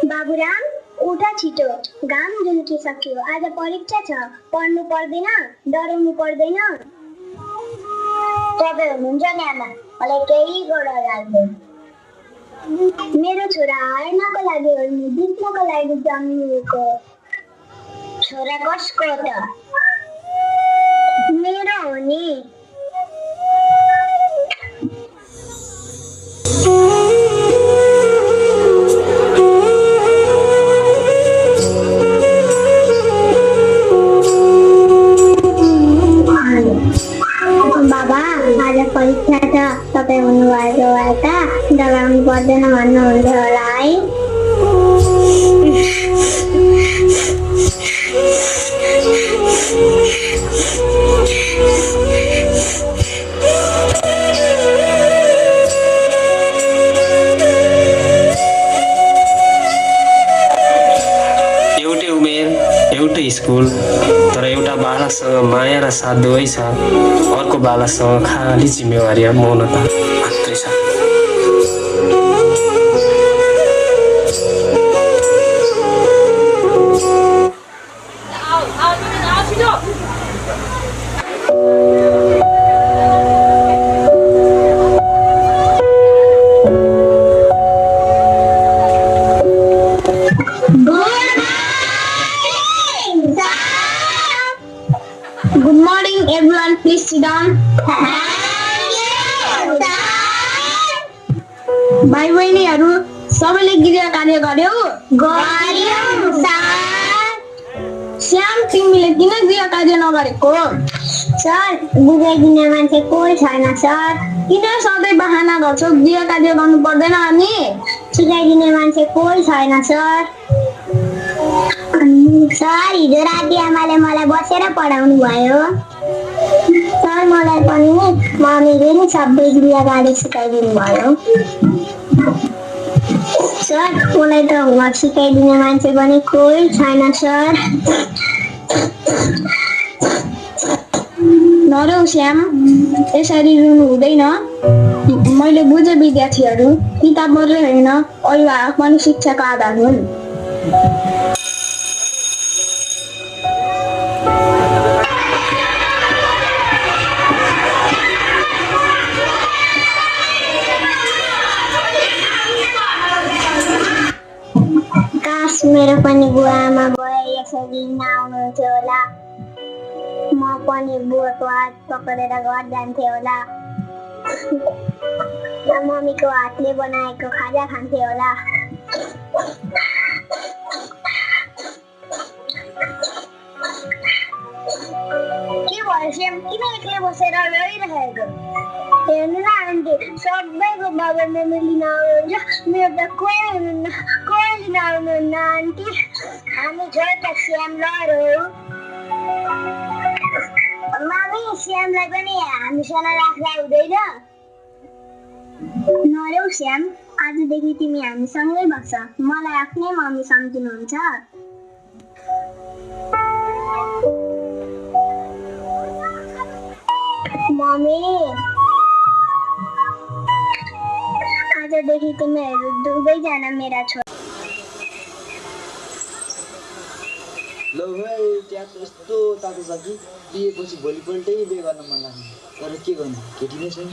बाबुराम, उठा छिटो, घाम झुल्किसक्यो। आज परीक्षा छ, पढ्नु पर्दैन, डराउनु पर्दैन। तपाईँ हुनुहुन्छ नि आमा, मलाई केही गडर लाग्दैन। मेरो छोरा हार्नको लागि होइन, जित्नको लागि जन्मिएको। छोरा कसको त? मेरो हो नि। बाबा, आज परीक्षा छ, तपाईँ हुनुभएको भए त डराउनु पर्दैन भन्नुहुन्थ्यो होला है। एउटै उमेर, एउटै स्कुल, तर एउटा बालासँग माया र साथ दुवै छ। अर्को बालासँग खाली जिम्मेवारी र मौनता मात्रै छ। Good morning, everyone. Please sit down. भाइ बहिनीहरू सबैले गृह कार्य गर्यो? श्याम, तिमीले किन गृह कार्य नगरेको? सर, बुझाइदिने मान्छे कोही छैन सर। किन सधैँ बहाना गर्छौ? गृह कार्य गर्नु पर्दैन अनि? सिकाइदिने मान्छे कोही छैन सर। सर, हिजो राति आमाले मलाई बसेर पढाउनु भयो। सर, मलाई पनि मम्मीले नि सबै गृह कार्य सिकाइदिनु भयो। सर, मलाई त होमवर्क सिकाइदिने मान्छे पनि कोही छैन सर। नरौ श्याम, यसरी रुनु हुँदैन। मैले बुझे विद्यार्थीहरू किताब मात्रै होइन, अभिभावक पनि शिक्षाको आधार हुन्। मेरो पनि बुवा आमा भए यसरी नआउनुहुन्थ्यो होला। म पनि बुवाको हात पक्रेर घर जान्थेँ होला। मम्मीको हातले बनाएको खाजा खान्थेँ होला। के भयो श्याम, किन एक्लै बसेर रहिरहेको? हेर्नु न आन्टी, सबैको बाबा मम्मी लिन आउनुहुन्छ, मेरो त कोही हुनुहुन्न, कोही लिन आउनुहुन्न आन्टी। हामी छ त श्याम लहरो। मम्मी, श्यामलाई पनि हामीसँग राख्दा हुँदैन? नरौ श्याम, आजदेखि तिमी हामीसँगै बस्छ। मलाई आफ्नै मम्मी सम्झिनुहुन्छ? मम्मी, आजदेखि तिमीहरू दुवैजना मेरा छोरा। ल भाइ, त्यहाँ त यस्तो तातो छ कि पिएपछि भोलिपल्टै बिहे गर्न मन लाग्ने। तर के गर्नु, केटी नै छैन।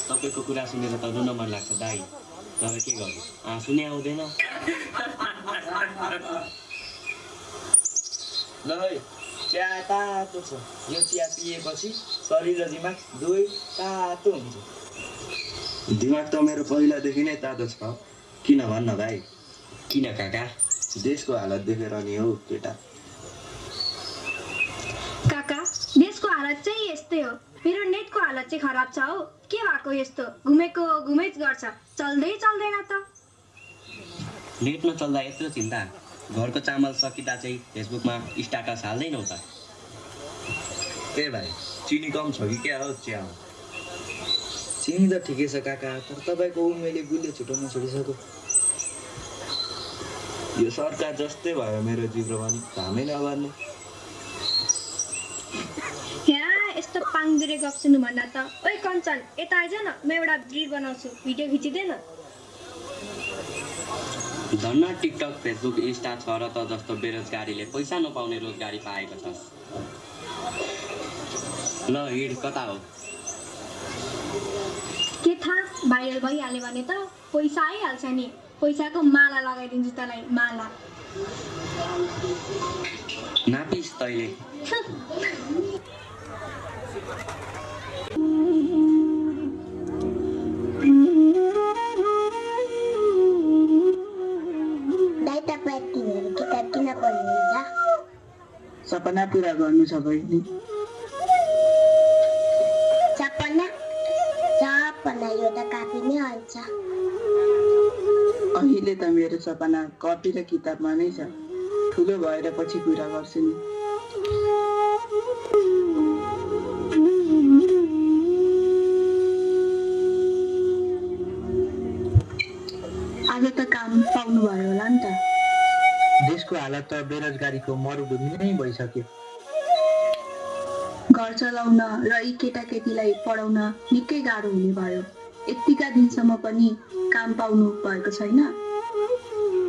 तपाईँको कुरा सुनेर त रुन मन लाग्छ दाइ, तर के गर्नु, आँसु नै आउँदैन। ल है, चिया तातो छ। यो चिया पिएपछि शरीर र दिमाग दुवै तातो हुन्छ। दिमाग त मेरो पहिलादेखि नै तातो छ। किन भन्न भाइ? किन काका? देशको हालत देखेर नि हो केटा। काका, देशको हालत चाहिँ यस्तै हो। मेरो नेटको हालत चाहिँ खराब छ हौ। के भएको यस्तो? घुमेको घुमेच गर्छ, चल्दै चल्दैन त। नेट नचल्दा यत्रो चिन्ता? घरको चामल सकिँदा चाहिँ फेसबुकमा स्ट्याटस हाल्दैनौ त? ए भाइ, चिनी कम छ कि क्या हो चियामा? चिनी त ठिकै छ काका, तर तपाईँको उमेरले गुलियो छुटाउन छोडिसक्यो। यो सरकार जस्तै भयो मेरो जिब्रो पनि कामै नगर्ने। यहाँ यस्तो पाङदुरे गफ सुन्नु भन्दा त ओइ कञ्चन यता आइज न, म एउटा भिडियो बनाउँछु, भिडियो खिचिदेन। धन्न टिकटक फेसबुक इन्स्टा छ र त जस्तो बेरोजगारीले पैसा नपाउने रोजगारी पाएको छ। ल हिँड, कता हो? के थाहा, भाइरल भइहाल्यो भने त पैसा आइहाल्छ नि। पैसाको माला लगाइदिन्छु तँलाई, माला। नापिस तैले। दाइ तपाईँ तिमीहरू किताब किन पढ्नुहुन्छ? सपना पुरा गर्नु छ बहिनी। सपना सपना यो त कापीमै हाल्छ। अहिले त मेरो सपना कपी र किताबमा नै छ। ठुलो भएर पछि कुरा गर्छु नि। आज त काम पाउनु भयो होला नि त। देशको हालत त बेरोजगारीको मरुभूमि नै भइसक्यो। घर चलाउन र यी केटाकेटीलाई पढाउन निकै गाह्रो हुने भयो। यतिका दिनसम्म पनि काम पाउनु भएको छैन।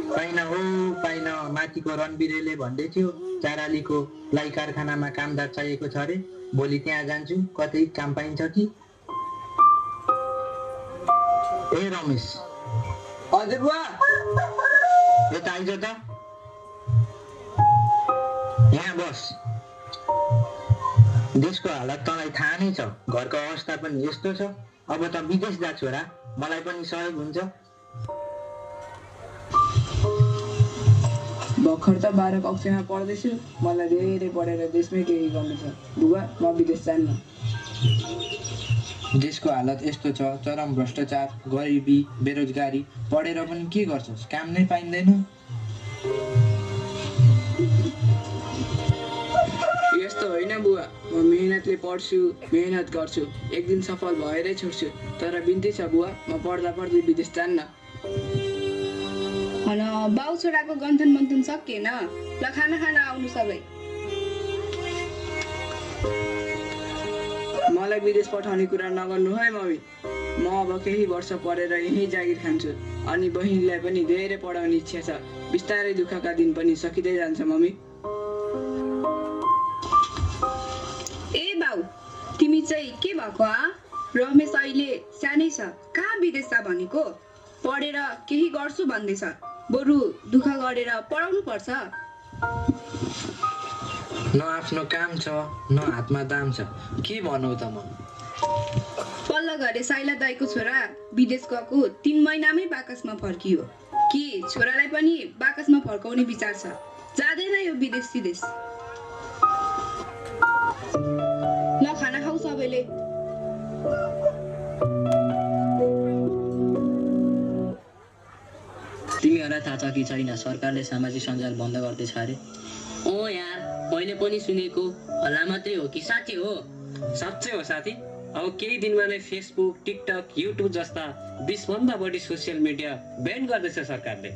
पाइन हो पाइन, माथिको रणवीरले भन्दै थियो चारालीको लाई कारखानामा कामदार चाहिएको छ अरे। भोलि त्यहाँ जान्छु, कतै काम पाइन्छ कि। ए रमेश, हजुर बुवा, यता आइज त, यहाँ बस। देशको हालत तँलाई थाहा नै छ, घरको अवस्था पनि यस्तो छ। अब त विदेश जा छोरा, मलाई पनि सहयोग हुन्छ। भर्खर त 12 कक्षामा पढ्दैछु। मलाई धेरै पढेर देशमै केही गर्नु छ। बुबा, म विदेश जान्न। देशको हालत यस्तो छ, चरम भ्रष्टाचार, गरिबी, बेरोजगारी। पढेर पनि के गर्छस्, काम नै पाइँदैन। यस्तो होइन बुवा, म मेहनतले पढ्छु, मेहनत गर्छु, एक दिन सफल भएरै छुट्छु। तर बिन्ती छ बुवा, म पढ्दा पढ्दै विदेश जान्न। हन बाउ छोराको गन्थन मन्थन सकिएन। ल खाना खान आउनु सबै। मलाई विदेश पठाउने कुरा नगर्नु है मम्मी। म अब केही वर्ष पढेर यहीँ जागिर खान्छु। अनि बहिनीलाई पनि धेरै पढाउने इच्छा छ। बिस्तारै दुःखका दिन पनि सकिँदै जान्छ मम्मी। ए बाउ, तिमी चाहिँ के भएको आ? रमेश अहिले सानै छ, कहाँ विदेश छ भनेको? पढेर केही गर्छु भन्दैछ, बरु दुःख गरेर पढाउनु पर्छ। न आफ्नो काम छ, न हातमा दाम छ, के भनौ त म। पल्लो घरे साइला दाइको छोरा विदेश गएको 3 महिनामै बाकसमा फर्कियो। कि छोरालाई पनि बाकसमा फर्काउने विचार छ? जाँदैन यो विदेश सिदेश। ल खाना खाऊ सबैले। तिमीहरूलाई थाहा छ कि छैन, सरकारले सामाजिक सञ्जाल बन्द गर्दैछ अरे। यार, मैले पनि सुनेको। हल्ला मात्रै हो कि साँच्चै हो? साँच्चै हो साथी। अब केही दिनमा नै फेसबुक, टिकटक, युट्युब जस्ता 20 भन्दा बढी सोसियल मिडिया ब्यान गर्दैछ सरकारले।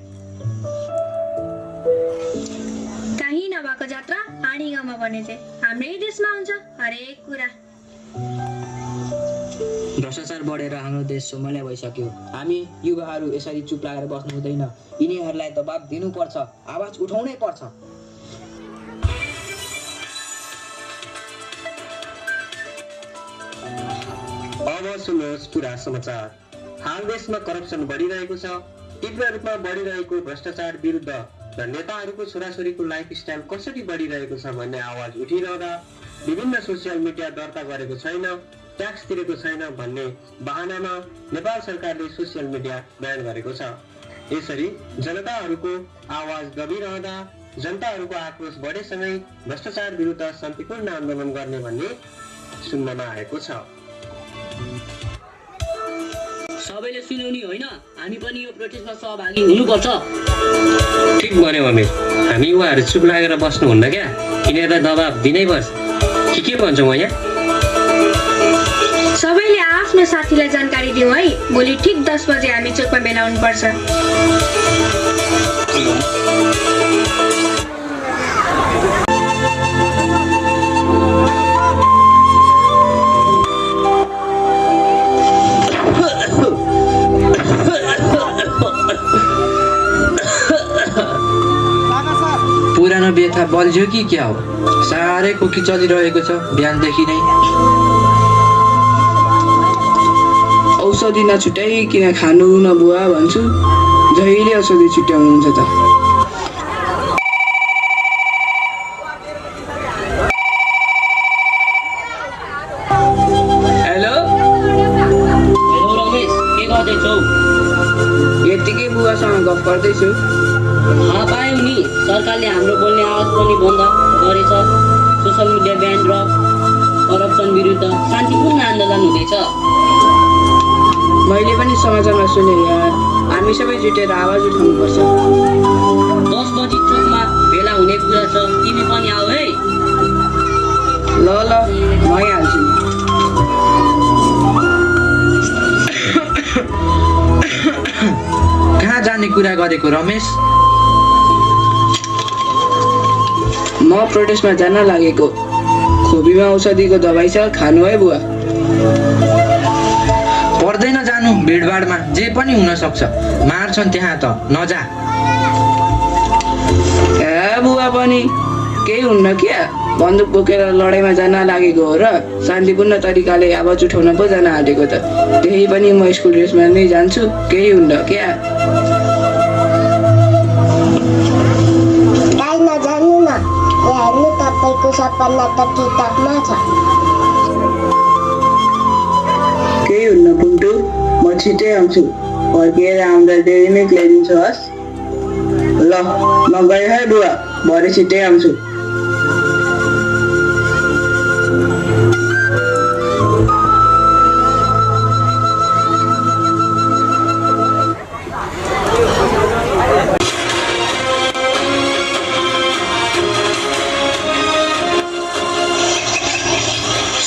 कहीँ नभएको जात्रा हाडी गाउँमा बने चाहिँ हाम्रै देशमा हुन्छ हरेक कुरा। भ्रष्टाचार बढेर हाम्रो देश सोमल्या भइसक्यो। हामी युवाहरू यसरी चुप लागेर बस्नु हुँदैन। यिनीहरूलाई दबाब दिनुपर्छ, आवाज उठाउनै पर्छ। अब सुन्नुहोस् पुरा समाचार। हाल देशमा करप्सन बढिरहेको छ। तीव्र रूपमा बढिरहेको भ्रष्टाचार विरुद्ध र नेताहरूको छोराछोरीको लाइफस्टाइल कसरी बढिरहेको छ भन्ने आवाज उठिरहँदा विभिन्न सोसियल मिडिया दर्ता गरेको छैन, ट्याक्स तिरेको छैन भन्ने बहानामा नेपाल सरकारले सोसियल मिडिया ब्यान गरेको छ। यसरी जनताहरूको आवाज दबिरहँदा जनताहरूको आक्रोश बढेसँगै भ्रष्टाचार विरुद्ध शान्तिपूर्ण आन्दोलन गर्ने भन्ने सुन्नमा आएको छ। सबैले सुन्यौनी होइन, हामी पनि यो प्रोटेस्टमा सहभागी हुनुपर्छ। ठिक भन्यो अमिर, हामी युवाहरू चुप लागेर बस्नुहुन्न क्या, यिनीहरूलाई दबाब दिनै पर्छ। के भन्छौ म यहाँ? सबैले मैले आफ्नो साथीलाई जानकारी दिउँ है, भोलि ठिक 10 बजे हामी चोकमा भेला हुनुपर्छ। पुरानो व्यथा बल्झ्यो कि क्या हो? साह्रै खोकी चलिरहेको छ बिहानदेखि नै। औषधि नछुट्याइकन खानु न बुवा भन्छु, जहिले औषधि छुट्याउनुहुन्छ त। हेलो रमेश, के गर्दैछौ? यत्तिकै बुवासँग गफ गर्दैछु। थाहा पायौ नि, सरकारले हाम्रो बोल्ने आवाज पनि बन्द गरेछ। सोसल मिडिया ब्यान र करप्सन विरुद्ध शान्तिपूर्ण आन्दोलन हुँदैछ। मैले पनि समाचारमा सुने यार, हामी सबै जुटेर आवाज उठाउनुपर्छ। 10 बजी चोकमा भेला हुने कुरा छ, तिमी पनि आऊ है। ल म आइहाल्छु नि। कहाँ जाने कुरा गरेको रमेश? म प्रोटेस्टमा जान लागेको। खोपीमा औषधिको दबाई छ, खानु है बुवा। पर्दैन जानु, भिडभाडमा जे पनि हुन सक्छ, मार्छन् त्यहाँ त, नजा। ए बुवा पनि केही हुन्न क्या, बन्दुक बोकेर लडाइँमा जान लागेको हो र शान्तिपूर्ण तरिकाले आवाज उठाउन पो जान आँटेको त। त्यही पनि म स्कुल ड्रेसमा नै जान्छु, केही हुन्न क्या। नजानु न, हेर्नु तपाईँको सपना त किताबमा छ। केही हुन्न पुन्टु, म छिट्टै आउँछु। फर्किएर आउँदा डेरी मिल्क ल्याइदिन्छु हस्। ल म गएँ है बुवा, भरे छिट्टै आउँछु।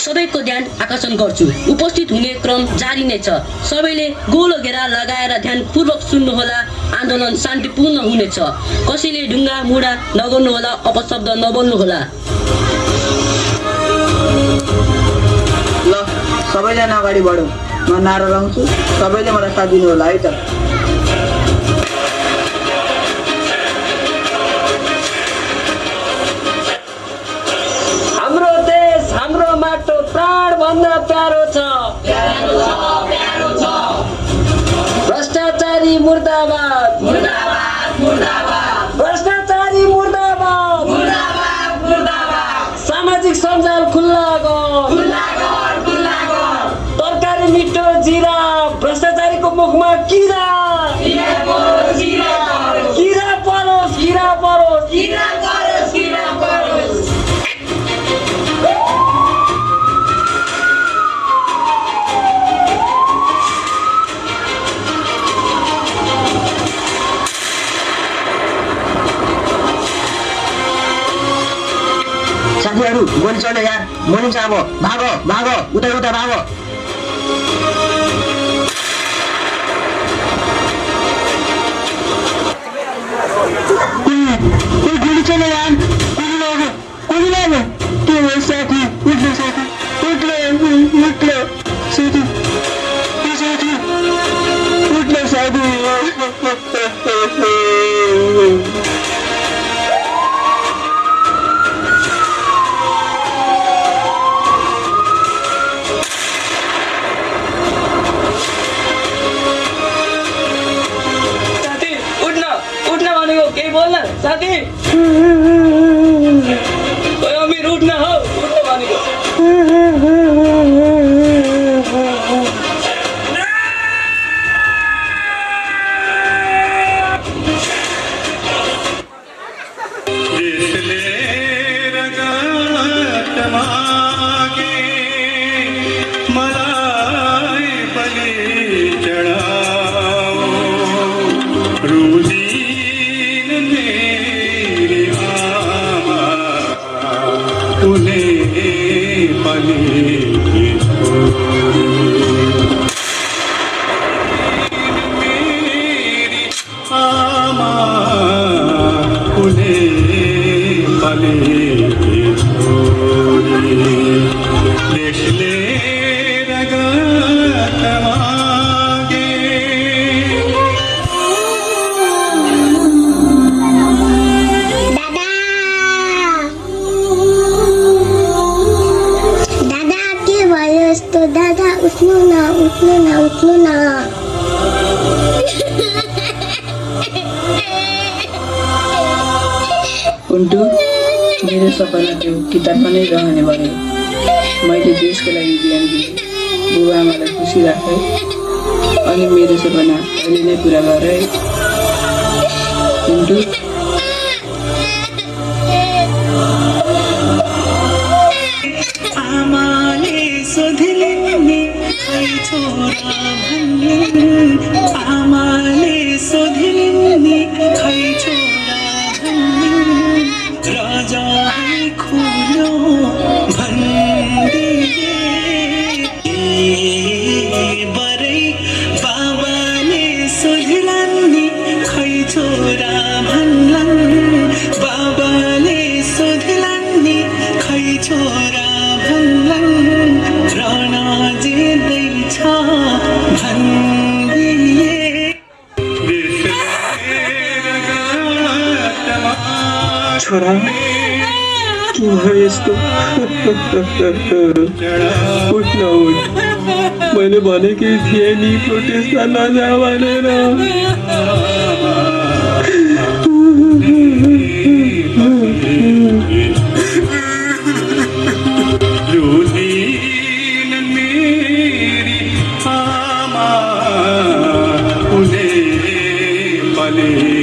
सबैको ध्यान आकर्षण गर्छु। उपस्थित हुने क्रम जारी नै छ। सबैले गोलो घेरा लगाएर ध्यानपूर्वक सुन्नुहोला। आन्दोलन शान्तिपूर्ण हुनेछ। कसैले ढुङ्गा मुढा नगर्नुहोला, अपशब्द नबोल्नुहोला। ल सबैजना अगाडि बढौँ, म नारा लाउँछु, सबैले मलाई साथ दिनु होला है त। हाम्रो देश, हाम्रो माटो प्राण भन्दा प्यारो छ। भ्रष्टाचारी मुर्दाबाद, भ्रष्टाचारी मुर्दाबाद, सामाजिक सञ्जाल खुल्ला गर, तरकारी मिठो जिरा, भ्रष्टाचारीको मुखमा किरा, किरा परोस्, किरा परोस्, किरा परोस्, किरा परोस्। साथीहरू गोली चल्यो यार, मरिन्छ अब, भागो भागो, उता उता भागो। गोली चल्यो यार, गोली लाग्यो। के हो साथी, उठ्लो साथी, उठ्लो उठ्लो साथी, साथी उठ्लो साथी। केही बोल्न साथी, अमिर उठ्न हो, उठ्न भनेको। रोजी मेरे उठ्नु न कुन्टु मेरो सपना त्यो किताबमा नै रहने भयो। मैले देशको लागि ज्ञान दिएँ, बुबा आमालाई खुसी राखेँ अनि मेरो सपना अहिले नै पुरा गरेँ। कुन्टु आमाले सोधिले नि खै छोरा भन्लिन्, आमाले सोधिले नि खै छोरा भन्लिन्, राजा खोलो भन्दिए बरै बाबाले सोधिलान् नि खै छोरा भन्लान्, बाबाले सोधिलान् नि खै छोरा भन्लान्, राणा जित्दैछ भन्दिए छोरा के भयो यस्तो? उठ न उठ, मैले भनेकै थिएँ नि प्रोटेस्टमा नजा भनेर। रुलिन मेरी आमा उनी पले